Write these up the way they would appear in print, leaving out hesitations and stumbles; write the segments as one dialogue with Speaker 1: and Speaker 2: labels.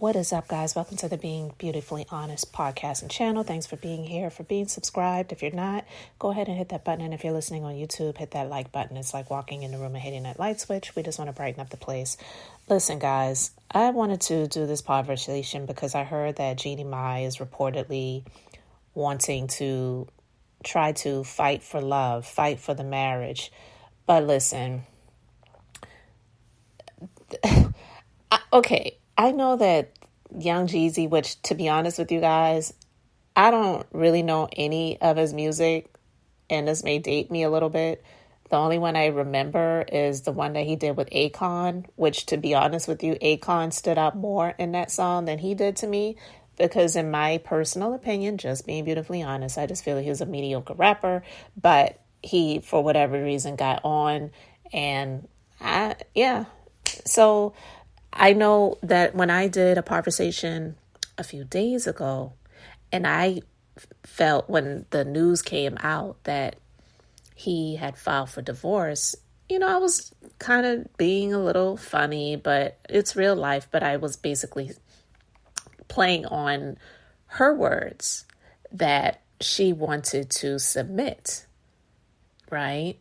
Speaker 1: What is up, guys? Welcome to the Being Beautifully Honest podcast and channel. Thanks for being here, for being subscribed. If you're not, go ahead and hit that button. And if you're listening on YouTube, hit that like button. It's like walking in the room and hitting that light switch. We just want to brighten up the place. Listen, guys, I wanted to do this conversation because I heard that Jeannie Mai is reportedly wanting to try to fight for love, fight for the marriage. But listen, okay. I know that youngjeezy, which to be honest with you guys, I don't really know any of his music, and this may date me a little bit. The only one I remember is the one that he did with Akon, which to be honest with you, Akon stood out more in that song than he did to me. Because in my personal opinion, just being beautifully honest, I just feel like he was a mediocre rapper, but he, for whatever reason, got on, and So I know that when I did a conversation a few days ago, and I felt when the news came out that he had filed for divorce, I was kind of being a little funny, but it's real life. But I was basically playing on her words that she wanted to submit, right?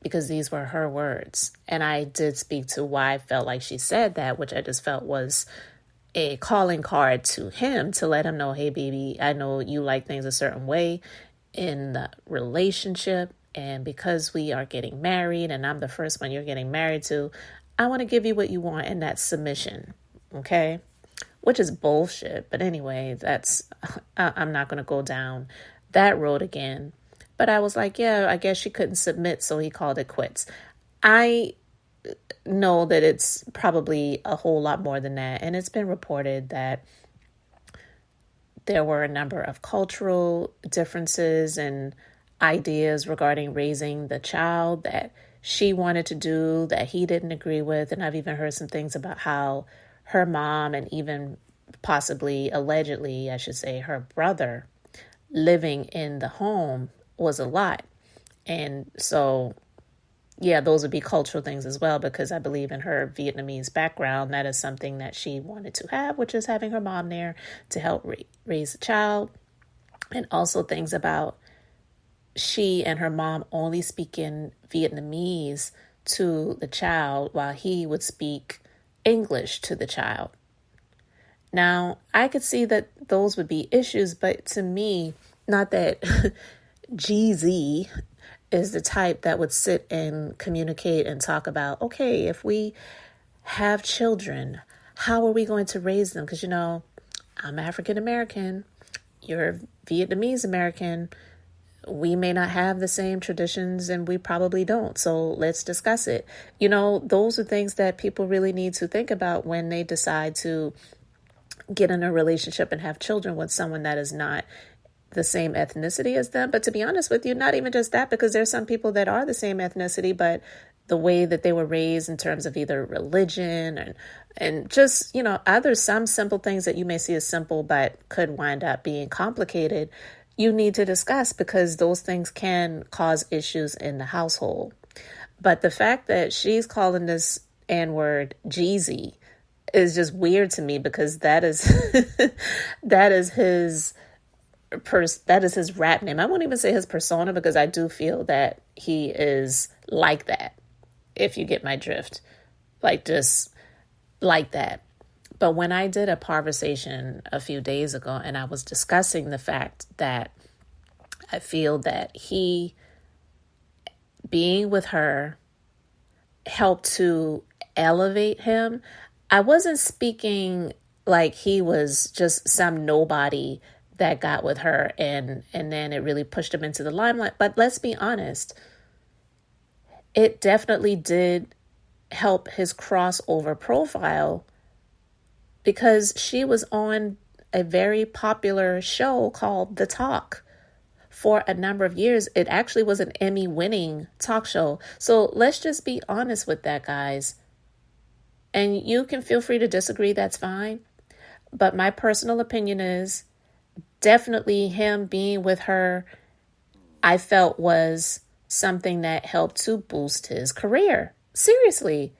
Speaker 1: Because these were her words. And I did speak to why I felt like she said that, which I just felt was a calling card to him to let him know, hey, baby, I know you like things a certain way in the relationship. And because we are getting married and I'm the first one you're getting married to, I want to give you what you want, and that's submission. Okay? Which is bullshit. But anyway, I'm not going to go down that road again. But I was like, yeah, I guess she couldn't submit, so he called it quits. I know that it's probably a whole lot more than that. And it's been reported that there were a number of cultural differences and ideas regarding raising the child that she wanted to do that he didn't agree with. And I've even heard some things about how her mom and even possibly, allegedly, I should say, her brother living in the home was a lot. And so, yeah, those would be cultural things as well, because I believe in her Vietnamese background, that is something that she wanted to have, which is having her mom there to help raise the child. And also things about she and her mom only speaking Vietnamese to the child while he would speak English to the child. Now, I could see that those would be issues, but to me, not that Jeezy is the type that would sit and communicate and talk about, okay, if we have children, how are we going to raise them? Because, I'm African American, you're Vietnamese American. We may not have the same traditions, and we probably don't. So let's discuss it. Those are things that people really need to think about when they decide to get in a relationship and have children with someone that is not the same ethnicity as them. But to be honest with you, not even just that, because there's some people that are the same ethnicity, but the way that they were raised in terms of either religion and just, some simple things that you may see as simple, but could wind up being complicated, you need to discuss, because those things can cause issues in the household. But the fact that she's calling this N-word Jeezy is just weird to me, because that is that is his rap name. I won't even say his persona, because I do feel that he is like that, if you get my drift, like just like that. But when I did a conversation a few days ago and I was discussing the fact that I feel that he being with her helped to elevate him, I wasn't speaking like he was just some nobody that got with her and then it really pushed him into the limelight. But let's be honest, it definitely did help his crossover profile, because she was on a very popular show called The Talk for a number of years. It actually was an Emmy-winning talk show. So let's just be honest with that, guys. And you can feel free to disagree, that's fine. But my personal opinion is definitely him being with her, I felt was something that helped to boost his career. Seriously.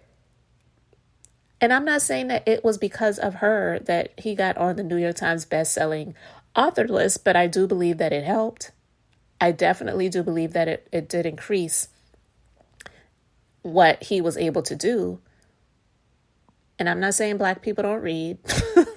Speaker 1: And I'm not saying that it was because of her that he got on the New York Times best-selling author list, but I do believe that it helped. I definitely do believe that it did increase what he was able to do. And I'm not saying black people don't read.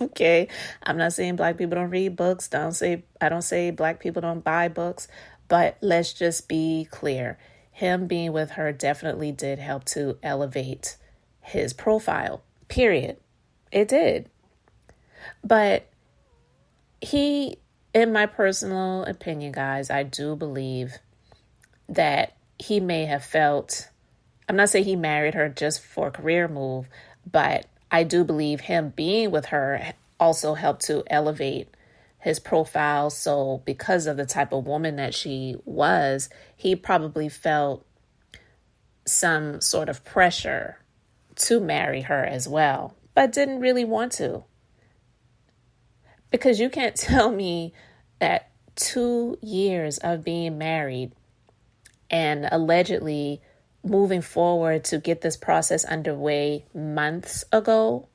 Speaker 1: Okay. I'm not saying black people don't read books. I don't say black people don't buy books, but let's just be clear. Him being with her definitely did help to elevate his profile. Period. It did. But in my personal opinion, guys, I do believe that he may have felt, I'm not saying he married her just for a career move, but I do believe him being with her also helped to elevate his profile. So because of the type of woman that she was, he probably felt some sort of pressure to marry her as well, but didn't really want to. Because you can't tell me that 2 years of being married and allegedly moving forward to get this process underway months ago,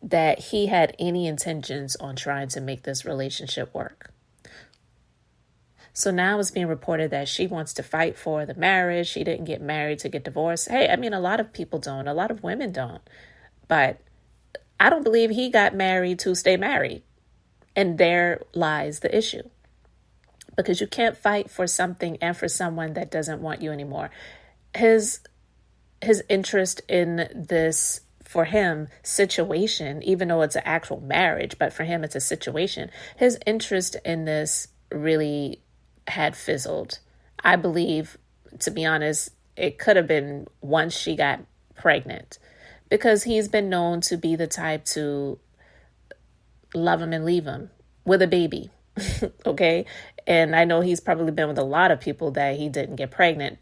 Speaker 1: that he had any intentions on trying to make this relationship work. So now it's being reported that she wants to fight for the marriage. She didn't get married to get divorced. Hey, I mean, a lot of people don't. A lot of women don't. But I don't believe he got married to stay married. And there lies the issue. Because you can't fight for something and for someone that doesn't want you anymore. His interest in this, for him, situation, even though it's an actual marriage, but for him it's a situation, his interest in this really had fizzled. I believe, to be honest, it could have been once she got pregnant, because he's been known to be the type to love him and leave him with a baby. Okay. And I know he's probably been with a lot of people that he didn't get pregnant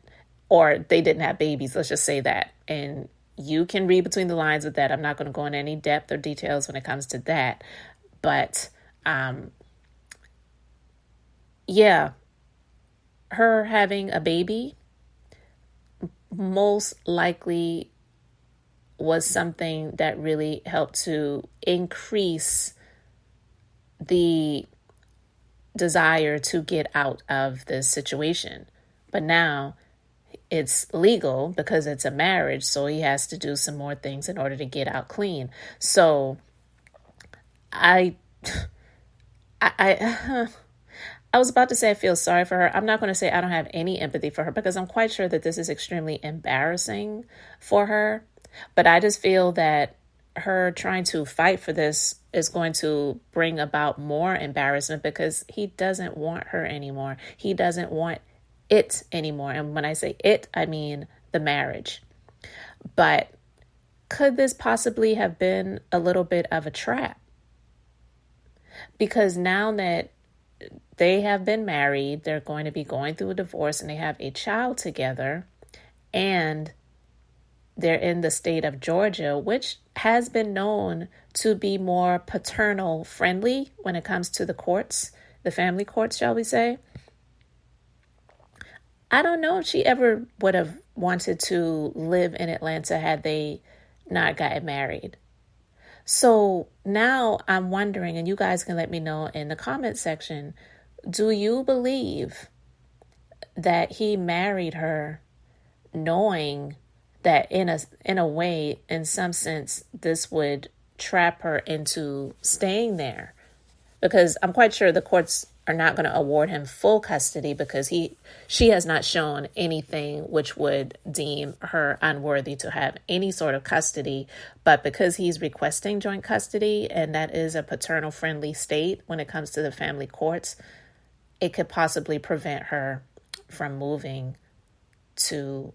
Speaker 1: or they didn't have babies. Let's just say that. And you can read between the lines with that. I'm not going to go into any depth or details when it comes to that. But, yeah, her having a baby most likely was something that really helped to increase the desire to get out of this situation. But now it's legal because it's a marriage, so he has to do some more things in order to get out clean. So I was about to say I feel sorry for her. I'm not going to say I don't have any empathy for her, because I'm quite sure that this is extremely embarrassing for her. But I just feel that her trying to fight for this is going to bring about more embarrassment, because he doesn't want her anymore. He doesn't want it anymore. And when I say it, I mean the marriage. But could this possibly have been a little bit of a trap? Because now that they have been married, they're going to be going through a divorce, and they have a child together, and they're in the state of Georgia, which has been known to be more paternal friendly when it comes to the courts, the family courts, shall we say. I don't know if she ever would have wanted to live in Atlanta had they not gotten married. So now I'm wondering, and you guys can let me know in the comment section, do you believe that he married her knowing that in a way, in some sense, this would trap her into staying there? Because I'm quite sure the courts are not going to award him full custody, because she has not shown anything which would deem her unworthy to have any sort of custody. But because he's requesting joint custody, and that is a paternal friendly state when it comes to the family courts, it could possibly prevent her from moving to,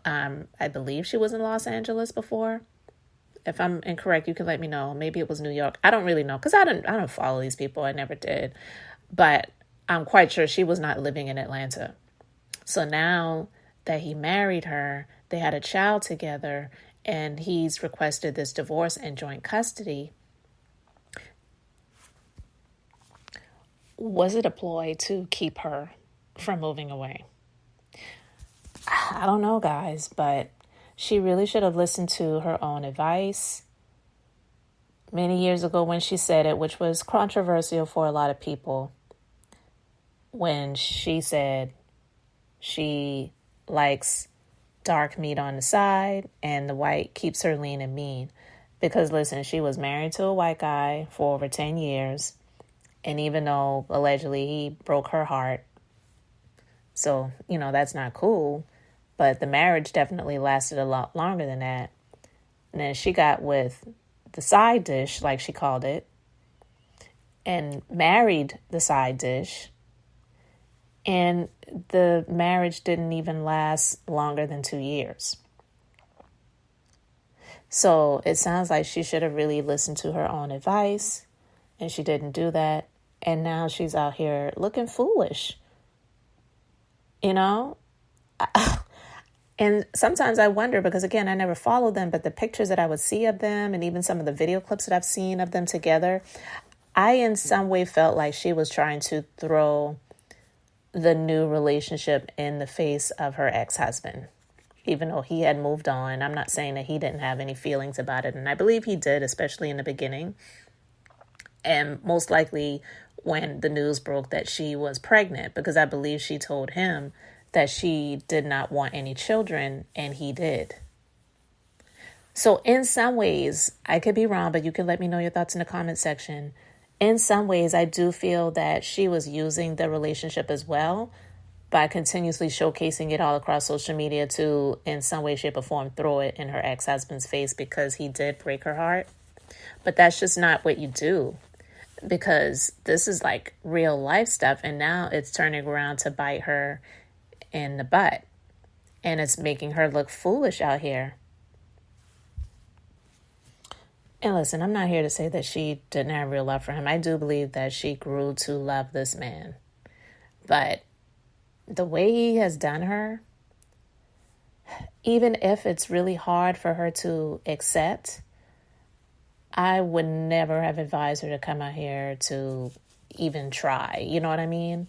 Speaker 1: I believe she was in Los Angeles before. If I'm incorrect, you can let me know. Maybe it was New York. I don't really know, because I don't follow these people. I never did. But I'm quite sure she was not living in Atlanta. So now that he married her, they had a child together, and he's requested this divorce and joint custody. Was it a ploy to keep her from moving away? I don't know, guys, but She really should have listened to her own advice many years ago when she said it, which was controversial for a lot of people, when she said she likes dark meat on the side and the white keeps her lean and mean. Because listen, she was married to a white guy for over 10 years. And even though allegedly he broke her heart, so, that's not cool. But the marriage definitely lasted a lot longer than that. And then she got with the side dish, like she called it, and married the side dish. And the marriage didn't even last longer than 2 years. So it sounds like she should have really listened to her own advice, and she didn't do that. And now she's out here looking foolish. And sometimes I wonder, because again, I never followed them, but the pictures that I would see of them and even some of the video clips that I've seen of them together, I in some way felt like she was trying to throw the new relationship in the face of her ex-husband, even though he had moved on. I'm not saying that he didn't have any feelings about it, and I believe he did, especially in the beginning. And most likely when the news broke that she was pregnant, because I believe she told him that she did not want any children, and he did. So in some ways, I could be wrong, but you can let me know your thoughts in the comment section. In some ways, I do feel that she was using the relationship as well by continuously showcasing it all across social media to, in some way, shape, or form, throw it in her ex-husband's face because he did break her heart. But that's just not what you do, because this is like real life stuff, and now it's turning around to bite her in the butt, and it's making her look foolish out here. And listen, I'm not here to say that she didn't have real love for him. I do believe that she grew to love this man, but the way he has done her, even if it's really hard for her to accept, I would never have advised her to come out here to even try. You know what I mean?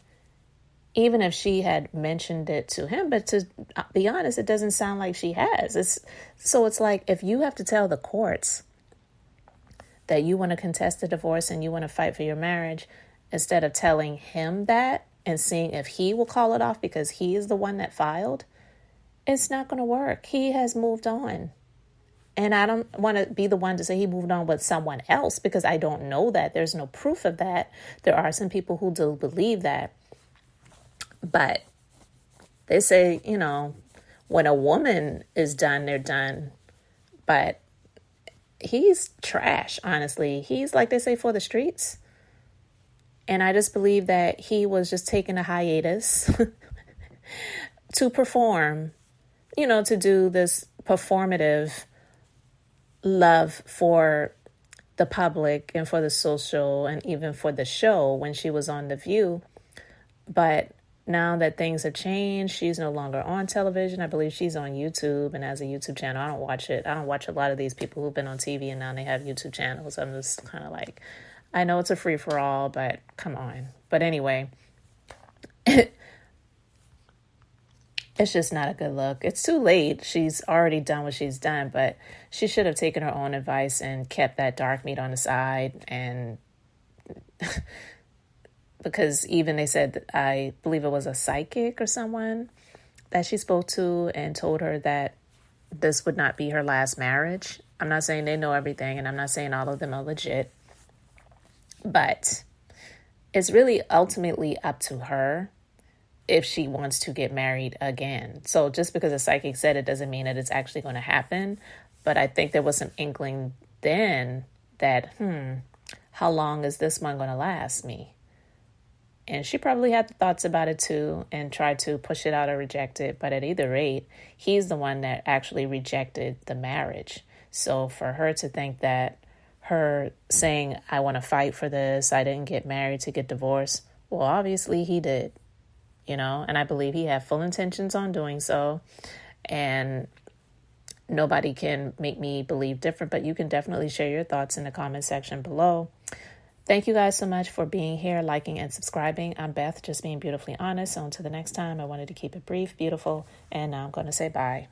Speaker 1: Even if she had mentioned it to him, but to be honest, it doesn't sound like she has. It's like, if you have to tell the courts that you want to contest the divorce and you want to fight for your marriage, instead of telling him that and seeing if he will call it off because he is the one that filed, it's not going to work. He has moved on. And I don't want to be the one to say he moved on with someone else, because I don't know that. There's no proof of that. There are some people who do believe that. But they say, when a woman is done, they're done. But he's trash, honestly. He's, like they say, for the streets. And I just believe that he was just taking a hiatus to perform, to do this performative love for the public and for the social and even for the show when she was on The View. But now that things have changed, she's no longer on television. I believe she's on YouTube and has a YouTube channel. I don't watch it. I don't watch a lot of these people who've been on TV and now they have YouTube channels. I'm just kind of like, I know it's a free-for-all, but come on. But anyway, it's just not a good look. It's too late. She's already done what she's done, but she should have taken her own advice and kept that dark meat on the side. And because even they said, that I believe it was a psychic or someone that she spoke to and told her that this would not be her last marriage. I'm not saying they know everything, and I'm not saying all of them are legit, but it's really ultimately up to her if she wants to get married again. So just because a psychic said it doesn't mean that it's actually going to happen. But I think there was some inkling then that, how long is this one going to last me? And she probably had thoughts about it too and tried to push it out or reject it. But at either rate, he's the one that actually rejected the marriage. So for her to think that her saying, I want to fight for this, I didn't get married to get divorced, well, obviously he did, and I believe he had full intentions on doing so. And nobody can make me believe different, but you can definitely share your thoughts in the comment section below. Thank you guys so much for being here, liking, and subscribing. I'm Beth, just being beautifully honest. So until the next time, I wanted to keep it brief, beautiful, and now I'm going to say bye.